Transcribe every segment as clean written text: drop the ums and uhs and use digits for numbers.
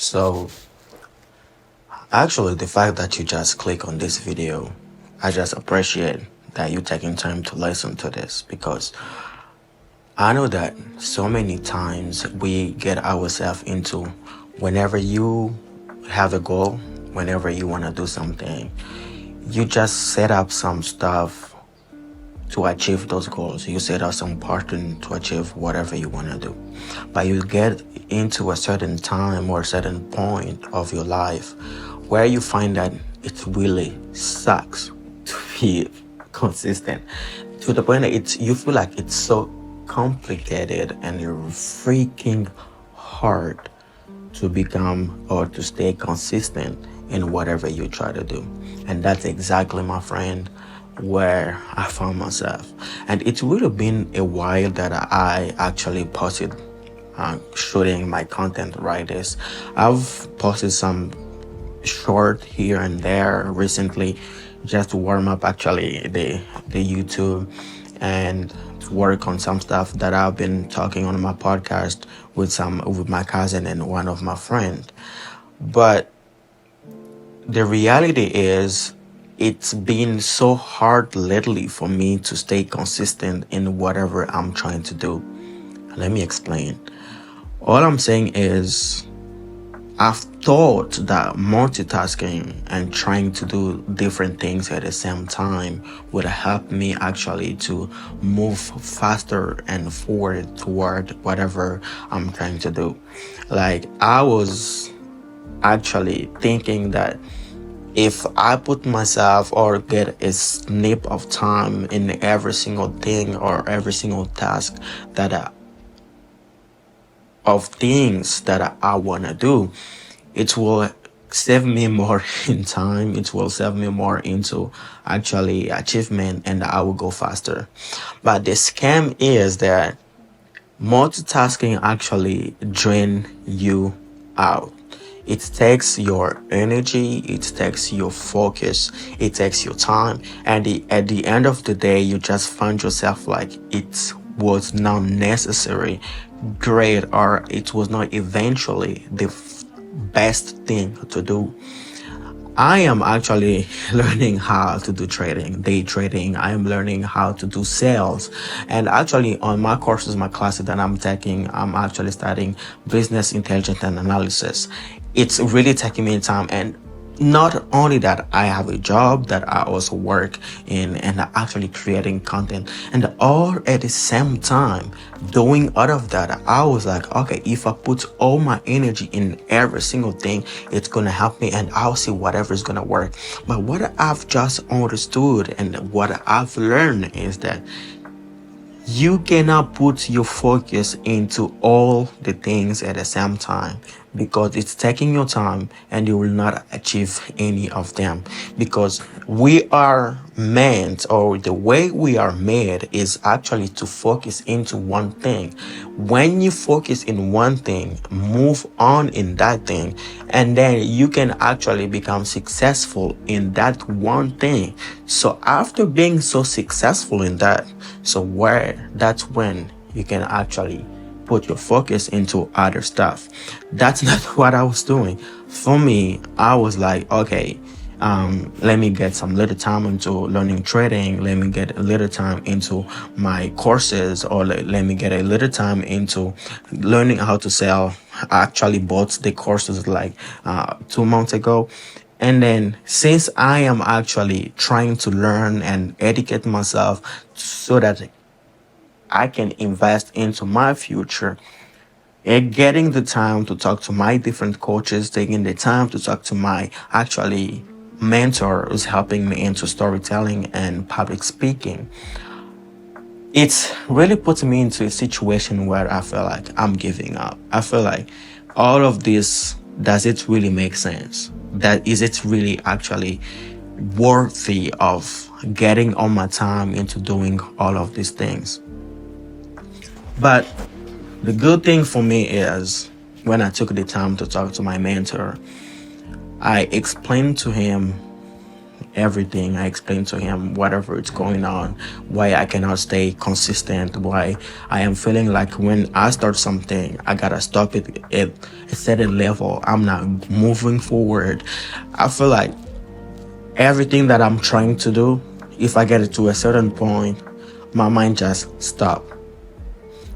So, actually, the fact that you just click on this video, I just appreciate that you taking time to listen to this because I know that so many times we get ourselves into whenever you have a goal, whenever you want to do something, you just set up some stuff to achieve those goals. You set up some pattern to achieve whatever you want to do. But you get into a certain time or a certain point of your life where you find that it really sucks to be consistent to the point that you feel like it's so complicated and freaking hard to become or to stay consistent in whatever you try to do. And that's exactly, my friend, where I found myself. And it's really been a while that I actually posted shooting my content writers. I've posted some short here and there recently just to warm up actually the YouTube and to work on some stuff that I've been talking on my podcast with my cousin and one of my friends. But the reality is it's been so hard lately for me to stay consistent in whatever I'm trying to do. Let me explain. All I'm saying is I've thought that multitasking and trying to do different things at the same time would help me actually to move faster and forward toward whatever I'm trying to do. Like, I was actually thinking that if I put myself or get a snip of time in every single thing or every single task that of things that I want to do, it will save me more in time. It will save me more into actually achievement, and I will go faster. But the scam is that multitasking actually drain you out. It takes your energy, it takes your focus, it takes your time, and at the end of the day, you just find yourself like it was not necessary, great, or it was not eventually the best thing to do. I am actually learning how to do trading, day trading. I am learning how to do sales. And actually, on my courses, my classes that I'm taking, I'm actually studying business intelligence and analysis. It's really taking me time. And not only that, I have a job that I also work in and actually creating content, and all at the same time doing all of that. I was like, okay, if I put all my energy in every single thing, it's gonna help me and I'll see whatever is gonna work. But what I've just understood and what I've learned is that you cannot put your focus into all the things at the same time because it's taking your time and you will not achieve any of them, because we are meant, or the way we are made is actually to focus into one thing. When you focus in one thing, move on in that thing, and then you can actually become successful in that one thing. So after being so successful in that, that's when you can actually put your focus into other stuff. That's not what I was doing. For me, I was like, okay, let me get some little time into learning trading. Let me get a little time into my courses, or let me get a little time into learning how to sell. I actually bought the courses like 2 months ago. And then, since I am actually trying to learn and educate myself so that I can invest into my future, and getting the time to talk to my different coaches, taking the time to talk to my actually mentor who's helping me into storytelling and public speaking, it's really putting me into a situation where I feel like I'm giving up. I feel like all of this, does it really make sense? That is it really actually worthy of getting all my time into doing all of these things? But the good thing for me is when I took the time to talk to my mentor, I explained to him everything. I explain to him whatever is going on, why I cannot stay consistent, why I am feeling like when I start something, I gotta stop it at a certain level. I'm not moving forward. I feel like everything that I'm trying to do, if I get it to a certain point, my mind just stop.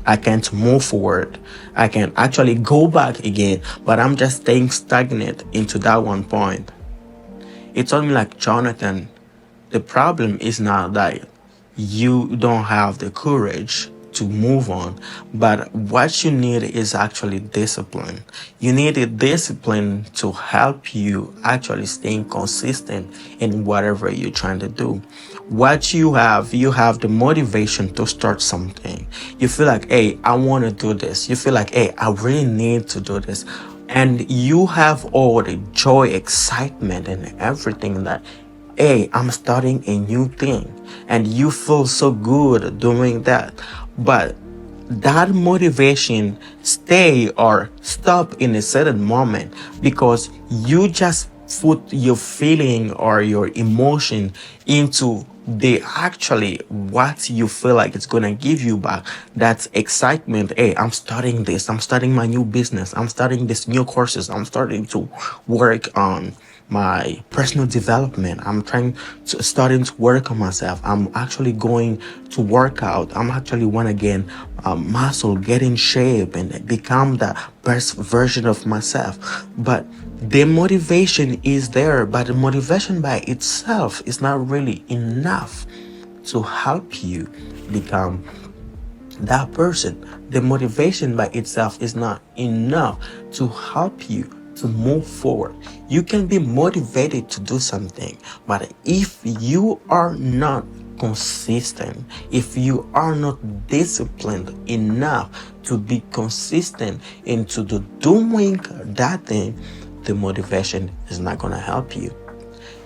I can't move forward. I can actually go back again, but I'm just staying stagnant into that one point. He told me like, Jonathan, the problem is not that you don't have the courage to move on, but what you need is actually discipline. You need a discipline to help you actually staying consistent in whatever you're trying to do. What you have the motivation to start something. You feel like, hey, I want to do this. You feel like, hey, I really need to do this. And you have all the joy, excitement, and everything that, hey, I'm starting a new thing, and you feel so good doing that. But that motivation stay or stop in a certain moment because you just put your feeling or your emotion into the actually what you feel like it's gonna give you back. That's excitement. Hey, I'm starting this, I'm starting my new business, I'm starting this new courses, I'm starting to work on my personal development, I'm trying to starting to work on myself, I'm actually going to work out, I'm actually want to gain muscle, get in shape and become the best version of myself. But the motivation is there, but the motivation by itself is not really enough to help you become that person. The motivation by itself is not enough to help you to move forward. You can be motivated to do something, but if you are not consistent, if you are not disciplined enough to be consistent into the doing that thing, the motivation is not going to help you.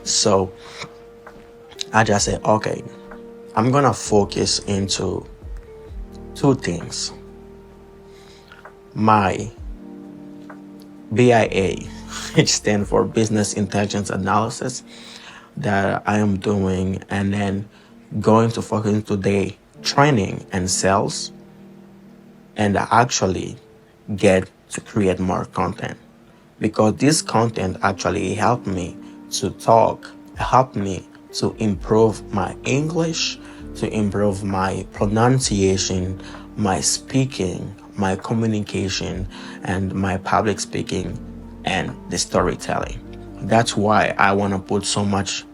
So I just said, okay, I'm going to focus into two things. My BIA, which stands for Business Intelligence Analysis, that I am doing, and then going to focus into the training and sales, and actually get to create more content, because this content actually helped me to talk, helped me to improve my English, to improve my pronunciation, my speaking, my communication, and my public speaking and the storytelling. That's why I want to put so much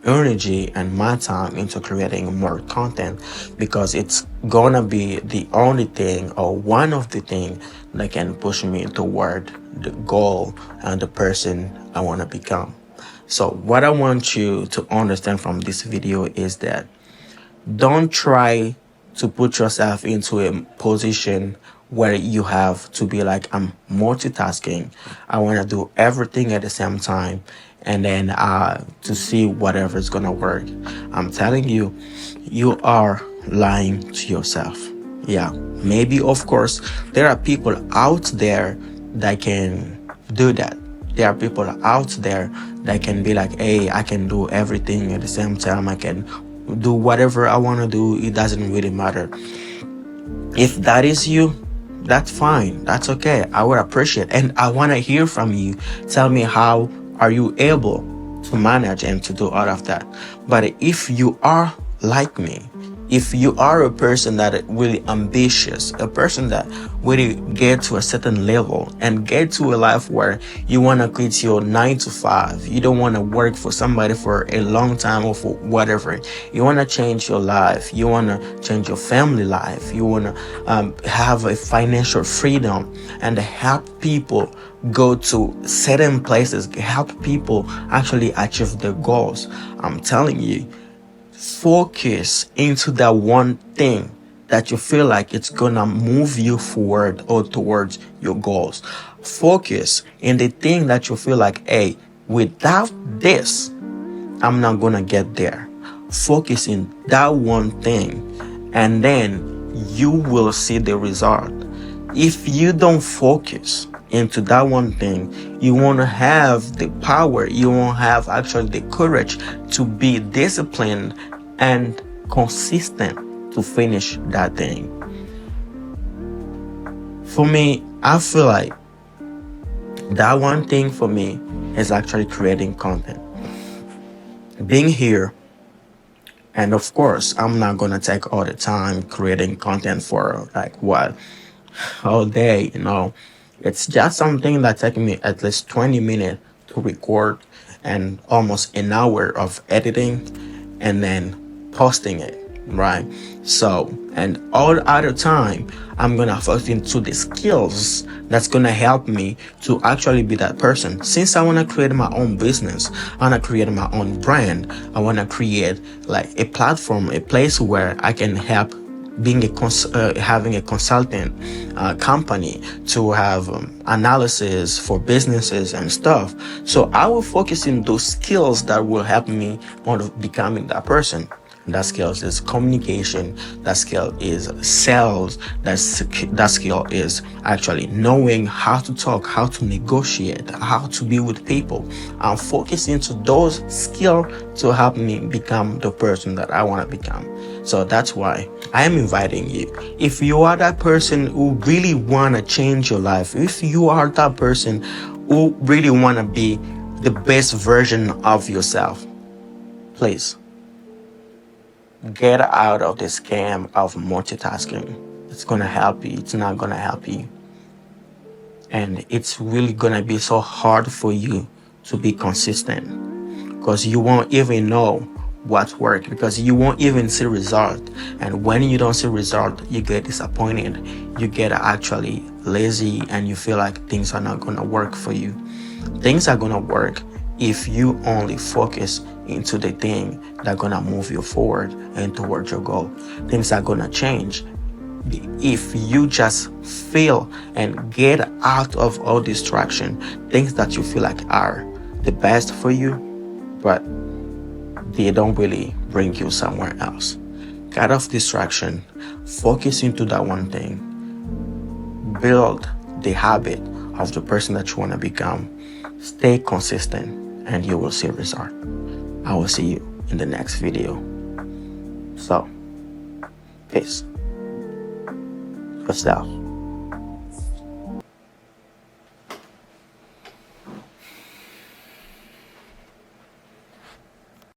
energy and my time into creating more content, because it's gonna be the only thing or one of the things that can push me toward the goal and the person I want to become. So what I want you to understand from this video is that don't try to put yourself into a position where you have to be like, I'm multitasking, I want to do everything at the same time, and then to see whatever is gonna work. I'm telling you, you are lying to yourself. Yeah, maybe of course there are people out there that can do that. There are people out there that can be like, hey, I can do everything at the same time, I can do whatever I want to do, it doesn't really matter. If that is you, that's fine, that's okay, I would appreciate, and I want to hear from you. Tell me, how are you able to manage and to do all of that? But if you are like me, if you are a person that is really ambitious, a person that really get to a certain level and get to a life where you want to quit your 9 to 5, you don't want to work for somebody for a long time or for whatever, you want to change your life, you want to change your family life, you want to have a financial freedom and help people go to certain places, help people actually achieve their goals, I'm telling you, focus into that one thing that you feel like it's gonna move you forward or towards your goals. Focus in the thing that you feel like, hey, without this, I'm not gonna get there. Focus in that one thing, and then you will see the result. If you don't focus into that one thing, you want to have the power, you won't have actually the courage to be disciplined and consistent to finish that thing. For me, I feel like that one thing for me is actually creating content. Being here, and of course, I'm not gonna take all the time creating content for like what all day, It's just something that takes me at least 20 minutes to record and almost an hour of editing and then posting it, right? So, and all the other time, I'm gonna focus into the skills that's gonna help me to actually be that person. Since I wanna create my own business, I wanna create my own brand, I wanna create like a platform, a place where I can help being having a consultant company to have analysis for businesses and stuff. So I will focus in those skills that will help me on becoming that person. That skill is communication. That skill is sales. That skill is actually knowing how to talk, how to negotiate, how to be with people. I'm focusing to those skills to help me become the person that I want to become. So that's why I am inviting you. If you are that person who really want to change your life, if you are that person who really want to be the best version of yourself, please get out of the scam of multitasking. It's going to help you. It's not going to help you. And it's really going to be so hard for you to be consistent because you won't even know what worked, because you won't even see result. And when you don't see result, you get disappointed. You get actually lazy and you feel like things are not going to work for you. Things are going to work if you only focus into the thing that's gonna move you forward and towards your goal. Things are gonna change if you just feel and get out of all distraction, things that you feel like are the best for you, but they don't really bring you somewhere else. Get off distraction, focus into that one thing, build the habit of the person that you want to become, stay consistent, and you will see result. I will see you in the next video. So, peace. Yourself.